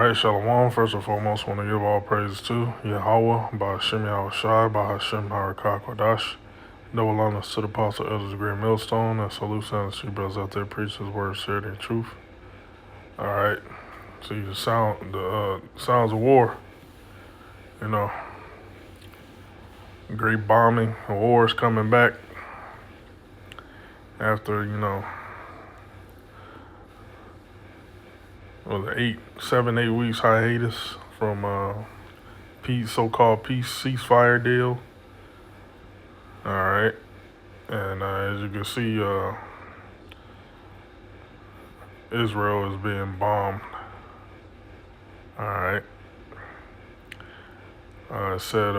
Alright, Shalom. First and foremost, want to give all praises to Yahweh, Ba'ashem Yahushai, Ba'ashem Harakah Kodash. Double honors to the apostle, elders, the great millstone, and salute to the brothers out there preach his word, sincerity, and truth. Alright, see the sounds of war. You know, great bombing, war is coming back after, the 7-8 weeks hiatus from so-called peace ceasefire deal. All right, and as you can see, Israel is being bombed. All right, it said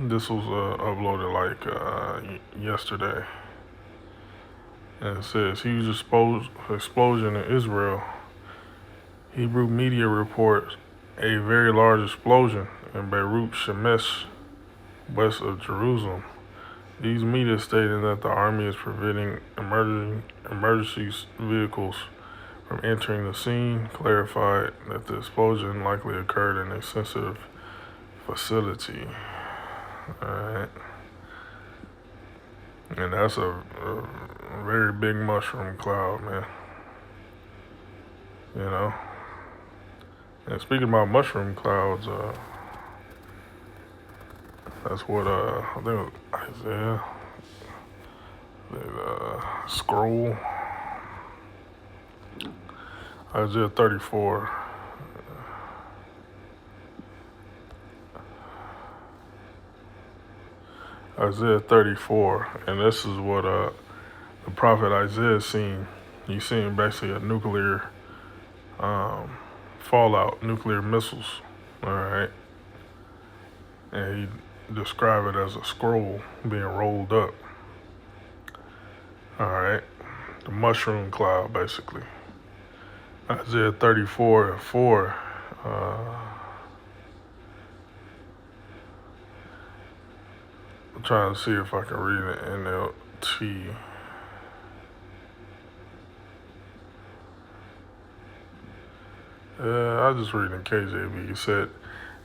this was uploaded like yesterday, and it says huge explosion in Israel. Hebrew media reports a very large explosion in Beirut Shemesh, west of Jerusalem. These media stating that the army is preventing emergency vehicles from entering the scene, clarified that the explosion likely occurred in a sensitive facility. Alright. And that's a very big mushroom cloud, man. You know? And speaking about mushroom clouds, that's what I think it was Isaiah, the scroll, Isaiah 34. Isaiah 34, and this is what the prophet Isaiah seen. He's seen basically a nuclear fallout, nuclear missiles. All right, and he described it as a scroll being rolled up. All right, the mushroom cloud, basically. Isaiah 34:4. I'm trying to see if I can read it in NLT. I'll just read in KJV. He said,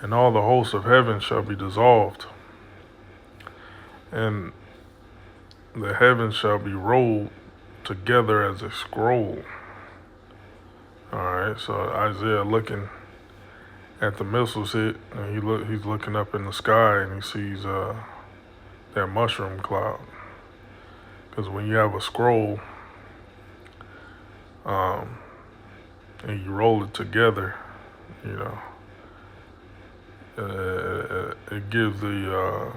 "And all the hosts of heaven shall be dissolved, and the heavens shall be rolled together as a scroll." All right, so Isaiah looking at the missiles hit, and he's looking up in the sky, and he sees that mushroom cloud. Because when you have a scroll, and you roll it together, it gives the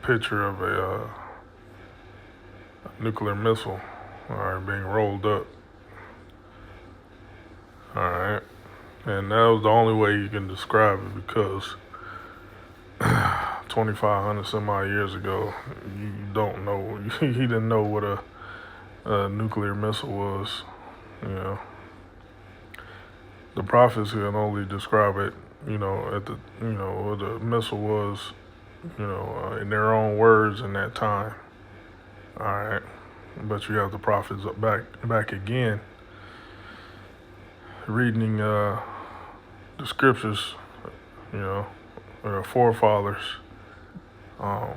picture of a nuclear missile, being rolled up. All right, and that was the only way you can describe it, because 2,500 some odd years ago, you don't know. He didn't know what a nuclear missile was. The prophets can only describe it, what the missile was, in their own words in that time. All right, but you have the prophets back again, reading the scriptures, their forefathers, and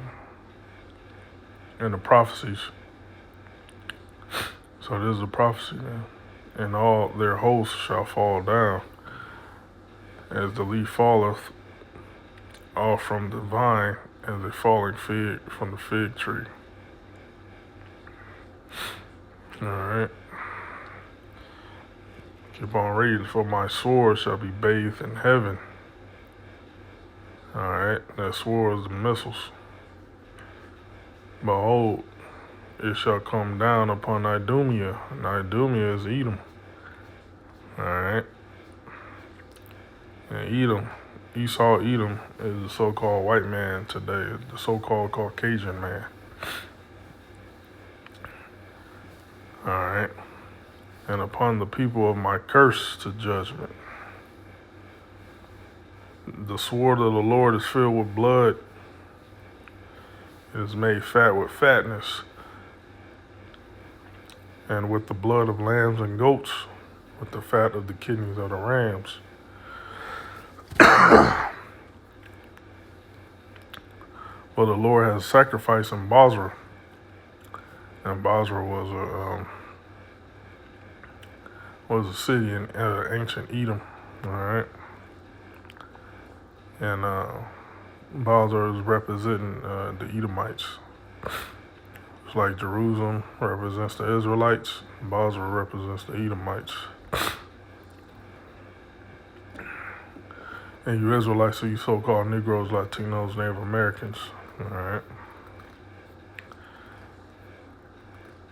the prophecies. So this is a prophecy, man. And all their hosts shall fall down, as the leaf falleth off from the vine, as a falling fig from the fig tree. All right. Keep on reading. For my sword shall be bathed in heaven. All right. That sword is the missiles. Behold, it shall come down upon Idumea, and Idumea is Edom. All right. And Edom is the so-called white man today, the so-called Caucasian man. All right. And upon the people of my curse to judgment. The sword of the Lord is filled with blood. It is made fat with fatness, and with the blood of lambs and goats, with the fat of the kidneys of the rams. But the Lord has sacrificed in Bozrah, and Bozrah was a city in ancient Edom. All right, and Bozrah is representing the Edomites. It's like Jerusalem represents the Israelites, Bozrah represents the Edomites. And you Israelites are you so-called Negroes, Latinos, Native Americans. All right.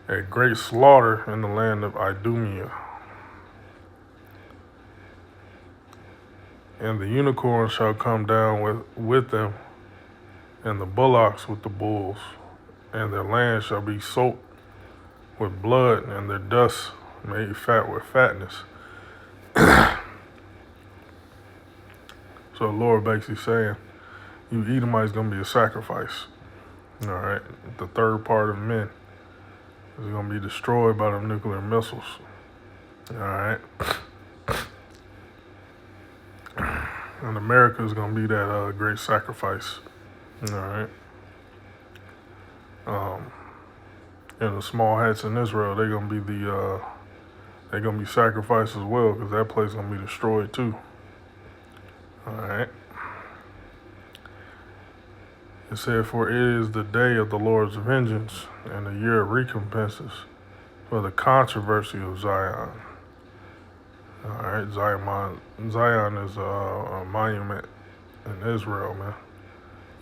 A great slaughter in the land of Idumea. And the unicorn shall come down with them, and the bullocks with the bulls, and their land shall be soaked with blood, and their dust made fat with fatness. So the Lord basically saying, you Edomites gonna be a sacrifice. All right, the third part of men is gonna be destroyed by the nuclear missiles. All right, and America is gonna be that great sacrifice. All right, and the small hats in Israel, they're gonna be sacrificed as well, because that place is gonna be destroyed too. All right. It said, for it is the day of the Lord's vengeance and the year of recompenses for the controversy of Zion. All right, Zion is a monument in Israel, man,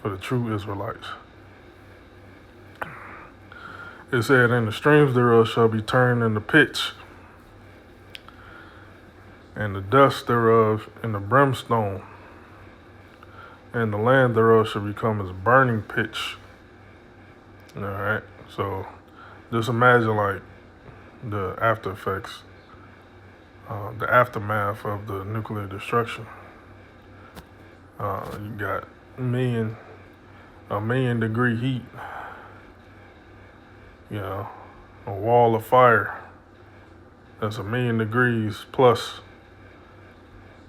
for the true Israelites. It said, and the streams thereof shall be turned into pitch, and the dust thereof into brimstone, and the land thereof shall become as burning pitch. All right, so just imagine like the after effects, the aftermath of the nuclear destruction. You got a million degree heat, you know, a wall of fire that's 1,000,000 degrees plus,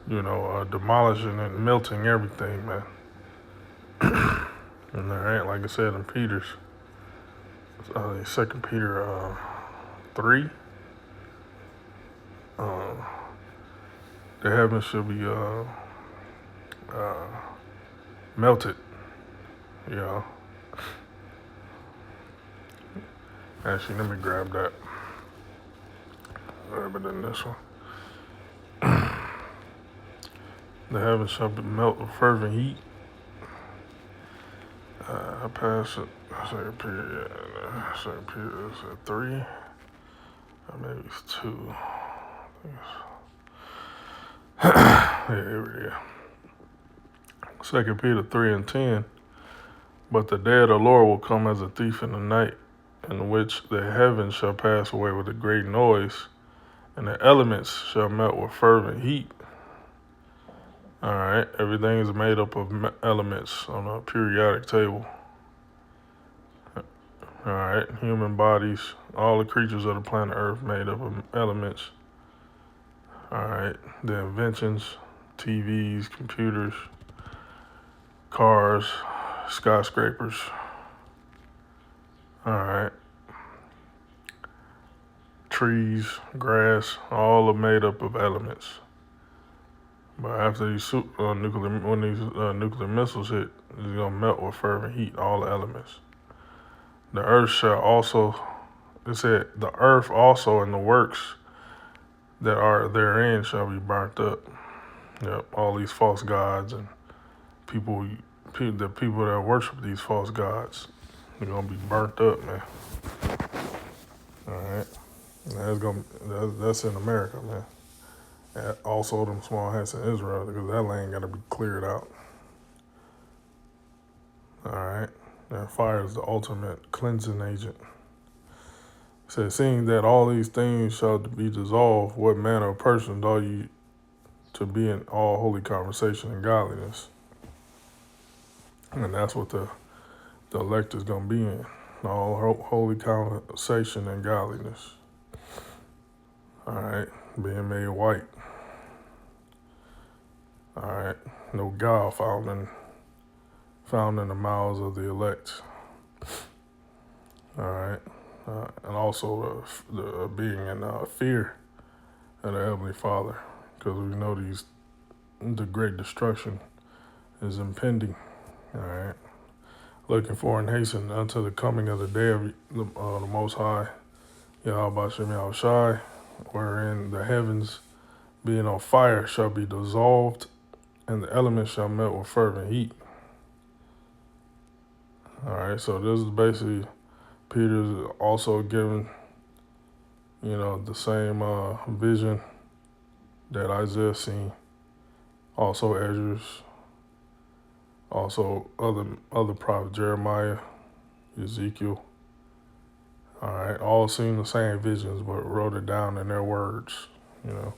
you know, demolishing and melting everything, man. And all right, like I said in Peter's, 2 Peter 3, the heavens shall be melted, you know. Actually, let me grab that. Grab it in this one. The heavens shall be melted with fervent heat. I pass it. 2 Peter, 2 Peter is at 3. Or maybe it's 2. Yeah, here we go. 2 Peter 3 and 10. But the day of the Lord will come as a thief in the night, in which the heavens shall pass away with a great noise, and the elements shall melt with fervent heat. All right, everything is made up of elements on a periodic table. All right, human bodies, all the creatures of the planet Earth made up of elements. All right, the inventions, TVs, computers, cars, skyscrapers. All right, trees, grass, all are made up of elements. But after these nuclear missiles hit, it's gonna melt with fervent heat, all the elements. The earth shall also, it said, the earth also and the works that are therein shall be burnt up. Yep, all these false gods and the people that worship these false gods, they're gonna be burnt up, man. All right, that's in America, man. And also them small hats in Israel, because that land gotta be cleared out. All right. And fire is the ultimate cleansing agent. It says, seeing that all these things shall be dissolved, what manner of persons are you to be in all holy conversation and godliness? And that's what the elect is going to be in, all holy conversation and godliness. All right, being made white. All right, no guile found in the mouths of the elect. All right, and also the being in fear of the Heavenly Father, because we know the great destruction is impending. All right, looking for and hasten unto the coming of the day of the Most High, Yahweh Shem Yahushai, wherein the heavens being on fire shall be dissolved, and the elements shall melt with fervent heat. All right, so this is basically Peter's also given, the same vision that Isaiah seen, also Ezra's, also other prophets, Jeremiah, Ezekiel. All right, all seen the same visions, but wrote it down in their words, And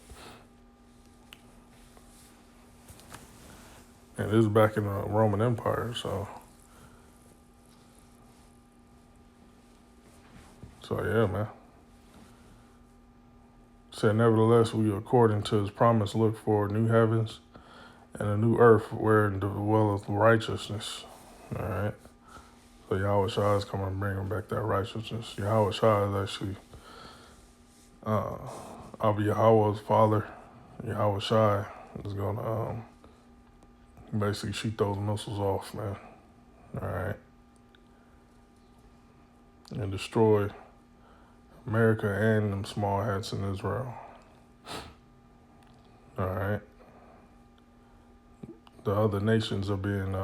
this is back in the Roman Empire, so yeah, man. Said, nevertheless, we, according to his promise, look for new heavens and a new earth wherein dwelleth righteousness. All right. So Yahweh Shai is coming to bring him back that righteousness. Yahweh Shai is actually Abba Yahweh's father. Yahweh Shai is going to basically shoot those missiles off, man. All right. And destroy America and them small hats in Israel. All right. The other nations are being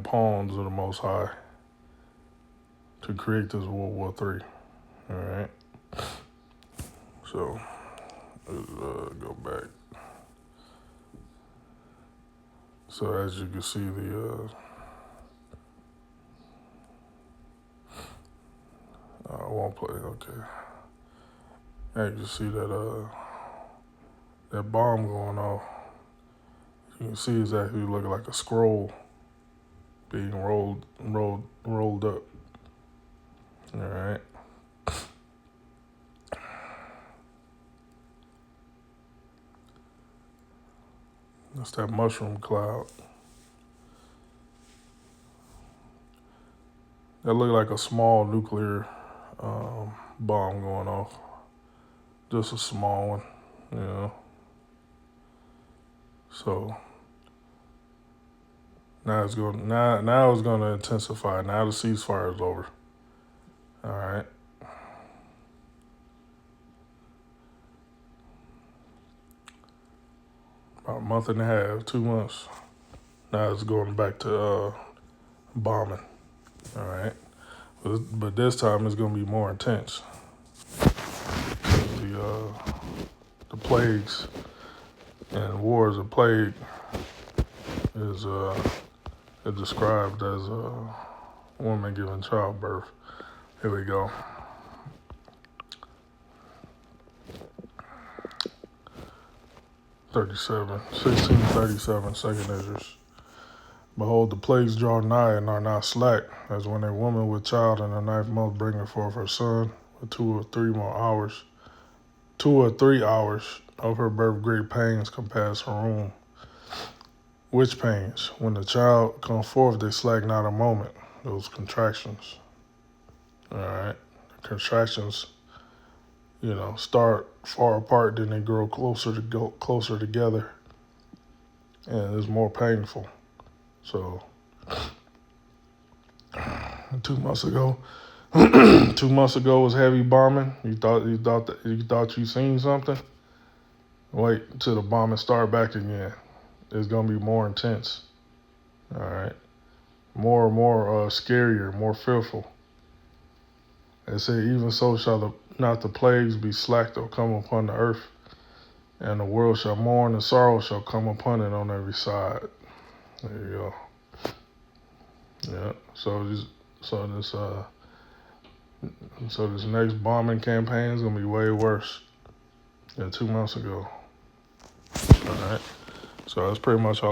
pawns of the Most High to create this World War III. All right. So let's go back. So as you can see, I won't play. Okay. As you can see that bomb going off. You can see it's actually looking like a scroll being rolled up. All right. That's that mushroom cloud. That looked like a small nuclear bomb going off. Just a small one, So now it's going to intensify. Now the ceasefire is over. All right. About a month and a half, 2 months. Now it's going back to bombing. All right. But this time it's going to be more intense. The plagues and wars of plague is described as a woman giving childbirth. Here we go. Second Ezra's. Behold, the plagues draw nigh and are not slack, as when a woman with child in the 9th month bringeth forth her son, with 2 or 3 hours of her birth great pains compass her womb. Which pains? When the child come forth, they slack not a moment. Those contractions. All right. The contractions, start far apart, then they grow closer together, and it's more painful. So 2 months ago, 2 months ago was heavy bombing. You thought you seen something? Wait till the bombing start back again. It's gonna be more intense. All right, more scarier, more fearful. They say, even so shall not the plagues be slack or come upon the earth, and the world shall mourn, and sorrow shall come upon it on every side. There you go. Yeah. So this next bombing campaign is gonna be way worse than 2 months ago. All right. So that's pretty much all